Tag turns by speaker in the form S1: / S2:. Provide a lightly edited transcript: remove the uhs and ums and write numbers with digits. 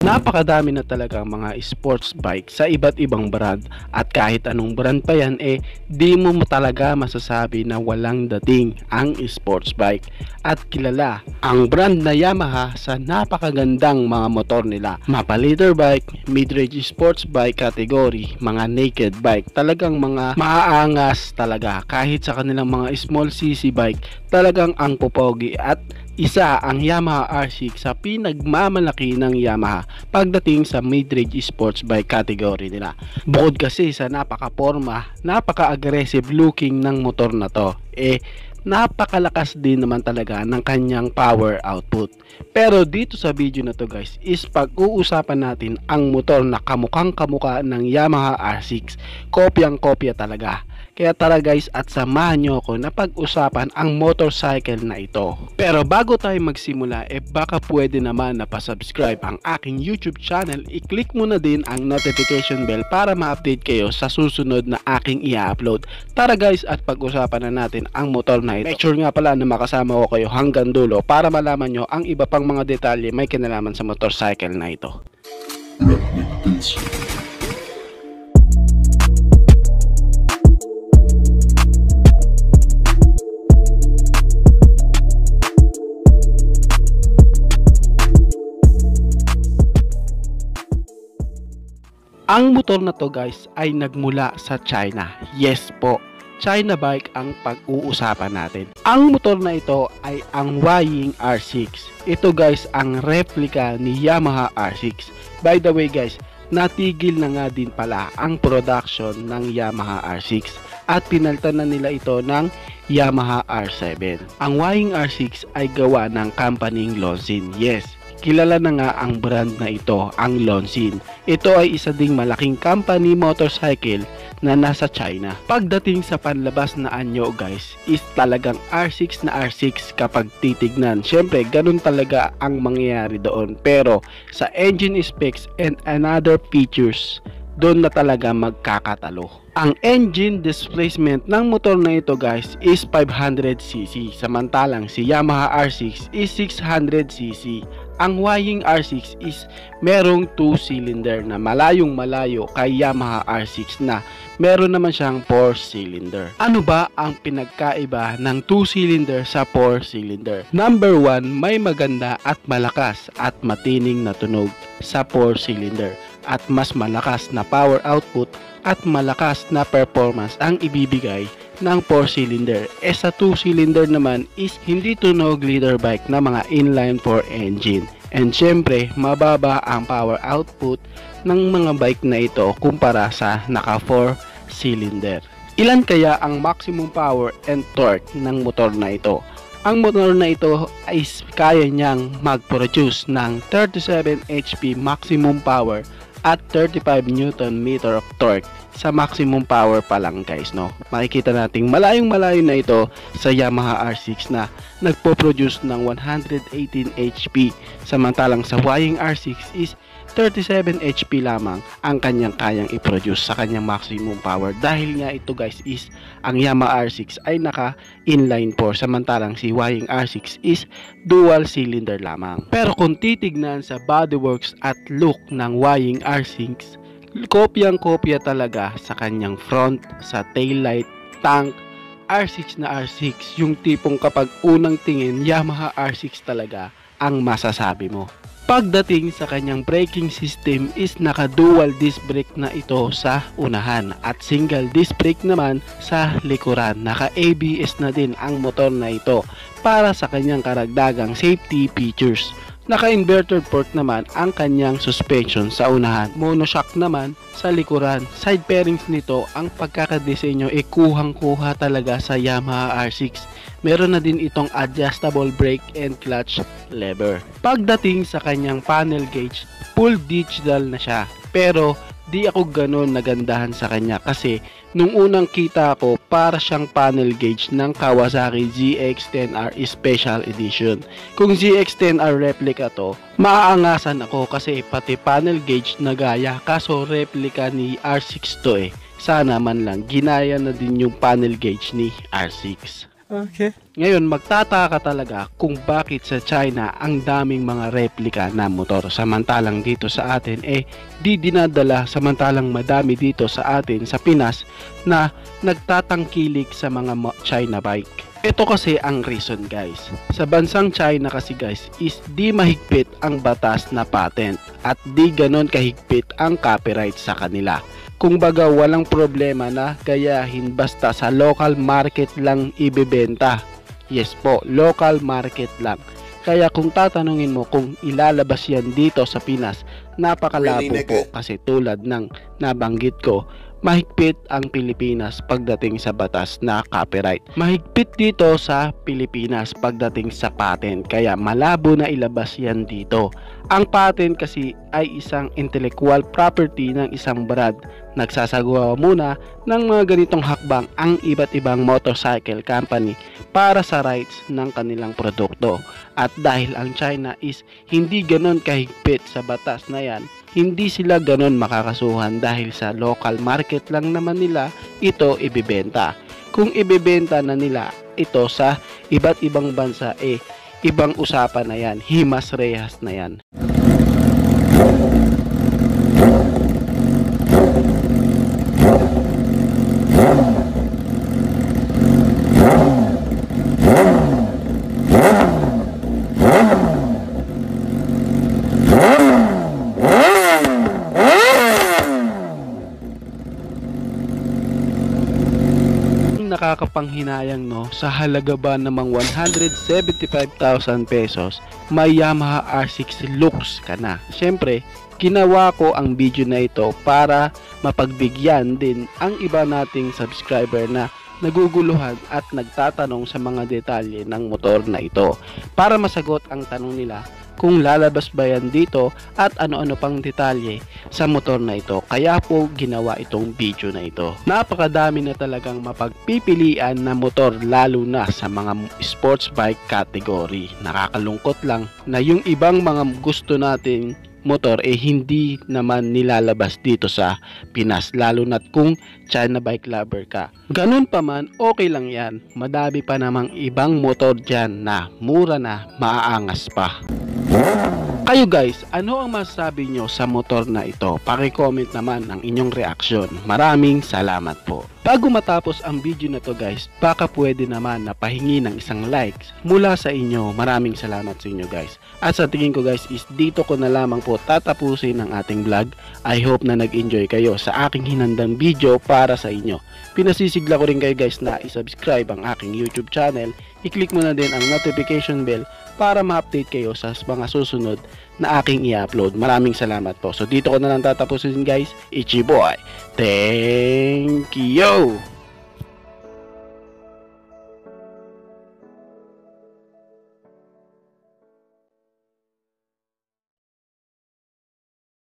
S1: Napakadami na talagang mga sports bike sa iba't ibang brand at kahit anong brand pa yan di mo talaga masasabi na walang dating ang sports bike. At kilala ang brand na Yamaha sa napakagandang mga motor nila. Mapa leader bike, mid-range sports bike category, mga naked bike, talagang mga maaangas talaga. Kahit sa kanilang mga small cc bike, talagang ang popogi at isa ang Yamaha R6 sa pinagmamalaki ng Yamaha pagdating sa mid-range sports bike category nila. Bukod kasi sa napaka-porma, napaka-aggressive looking ng motor na to, napakalakas din naman talaga ng kanyang power output. Pero dito sa video na to guys is pag-uusapan natin ang motor na kamukhang kamuka ng Yamaha R6. Kopyang-kopya talaga. Kaya tara guys at samahan nyo ako na pag-usapan ang motorcycle na ito. Pero bago tayo magsimula baka pwede naman na pa-subscribe ang aking YouTube channel. I-click mo na din ang notification bell para ma-update kayo sa susunod na aking i-upload. Tara guys at pag-usapan na natin ang motor na ito. Make sure nga pala na makasama ko kayo hanggang dulo para malaman nyo ang iba pang mga detalye may kinalaman sa motorcycle na ito. Ang motor na to guys ay nagmula sa China. Yes po, China bike ang pag-uusapan natin. Ang motor na ito ay ang Huaying R6. Ito guys ang replica ni Yamaha R6. By the way guys, natigil na nga din pala ang production ng Yamaha R6 at pinalitan na nila ito ng Yamaha R7. Ang Huaying R6 ay gawa ng companying Lonsin. Yes, kilala na nga ang brand na ito, ang Lonsin. Ito ay isa ding malaking company motorcycle na nasa China. Pagdating sa panlabas na anyo guys, is talagang R6 na R6 kapag titignan. Syempre, ganun talaga ang mangyayari doon. Pero sa engine specs and another features, doon na talaga magkakatalo. Ang engine displacement ng motor na ito guys is 500cc, samantalang si Yamaha R6 is 600cc. Ang Huaying R6 is merong 2-cylinder na malayong malayo kay Yamaha R6 na meron naman siyang 4-cylinder. Ano ba ang pinagkaiba ng 2-cylinder sa 4-cylinder? Number 1, may maganda at malakas at matining na tunog sa 4-cylinder at mas malakas na power output at malakas na performance ang ibibigay ng 4-cylinder. Sa 2-cylinder naman is hindi tunog leader bike na mga inline 4 engine. And syempre, mababa ang power output ng mga bike na ito kumpara sa naka 4-cylinder. Ilan kaya ang maximum power and torque ng motor na ito? Ang motor na ito ay kaya niyang mag-produce ng 37 HP maximum power at 35 Nm of torque sa maximum power pa lang guys, no? Makikita nating malayong malayo na ito sa Yamaha R6 na nagpo-produce ng 118 HP, samantalang sa Huaying R6 is 37 HP lamang ang kanyang kayang i-produce sa kanyang maximum power. Dahil nga ito guys is ang Yamaha R6 ay naka inline 4, samantalang si Huaying R6 is dual cylinder lamang. Pero kung titignan sa bodyworks at look ng Huaying R6, kopyang-kopya talaga sa kanyang front, sa taillight, tank, R6 na R6, yung tipong kapag unang tingin Yamaha R6 talaga ang masasabi mo. Pagdating sa kanyang braking system is naka dual disc brake na ito sa unahan at single disc brake naman sa likuran. Naka ABS na din ang motor na ito para sa kanyang karagdagang safety features. Naka-inverted fork naman ang kanyang suspension sa unahan. Monoshock naman sa likuran. Side pairings nito, ang pagkakadesenyo kuhang-kuha talaga sa Yamaha R6. Meron na din itong adjustable brake and clutch lever. Pagdating sa kanyang panel gauge, full digital na siya. Pero di ako ganon nagandahan sa kanya kasi nung unang kita ko para siyang panel gauge ng Kawasaki ZX-10R Special Edition. Kung ZX-10R replica to, maaangasan ako kasi pati panel gauge na gaya, kaso replica ni R6 to Sana man lang ginaya na din yung panel gauge ni R6.
S2: Okay.
S1: Ngayon, magtataka ka talaga kung bakit sa China ang daming mga replika na motor. Samantalang dito sa atin, di dinadala, samantalang madami dito sa atin, sa Pinas, na nagtatangkilik sa mga China bike. Ito kasi ang reason guys. Sa bansang China kasi guys, is di mahigpit ang batas na patent at di ganon kahigpit ang copyright sa kanila. Kung baga walang problema na gayahin basta sa local market lang ibebenta. Yes po, local market lang. Kaya kung tatanungin mo kung ilalabas yan dito sa Pinas, napakalabo po kasi tulad ng nabanggit ko, mahigpit ang Pilipinas pagdating sa batas na copyright. Mahigpit dito sa Pilipinas pagdating sa patent, kaya malabo na ilabas yan dito. Ang patent kasi ay isang intellectual property ng isang brand. Nagsasagawa muna ng mga ganitong hakbang ang iba't ibang motorcycle company para sa rights ng kanilang produkto. At dahil ang China is hindi ganon kahigpit sa batas na yan, hindi sila ganon makakasuhan dahil sa local market lang naman nila ito ibibenta. Kung ibibenta na nila ito sa iba't ibang bansa, ibang usapan na yan, himas rehas na yan. Nakakapanghinayang no, sa halaga ba namang 175,000 pesos, may Yamaha R6 Lux ka na. Siyempre, ginawa ko ang video na ito para mapagbigyan din ang iba nating subscriber na naguguluhan at nagtatanong sa mga detalye ng motor na ito, para masagot ang tanong nila kung lalabas ba yan dito at ano-ano pang detalye sa motor na ito. Kaya po ginawa itong video na ito. Napakadami na talagang mapagpipilian na motor, lalo na sa mga sports bike category. Nakakalungkot lang na yung ibang mga gusto nating motor hindi naman nilalabas dito sa Pinas, lalo na kung China bike lover ka. Ganun pa man, okay lang yan. Madami pa namang ibang motor dyan na mura na, maaangas pa. Kayo guys, ano ang masasabi nyo sa motor na ito? Paki-comment naman ang inyong reaksyon. Maraming salamat po. Bago matapos ang video na to guys, baka pwede naman na pahingi ng isang likes mula sa inyo. Maraming salamat sa inyo guys. At sa tingin ko guys is dito ko na lamang po tatapusin ang ating vlog. I hope na nag-enjoy kayo sa aking hinandang video para sa inyo. Pinasisigla ko rin kayo guys na isubscribe ang aking YouTube channel. I-click mo na din ang notification bell para ma-update kayo sa mga susunod na aking i-upload. Maraming salamat po. So dito ko na lang tatapusin guys. Ichi boy. Thank you!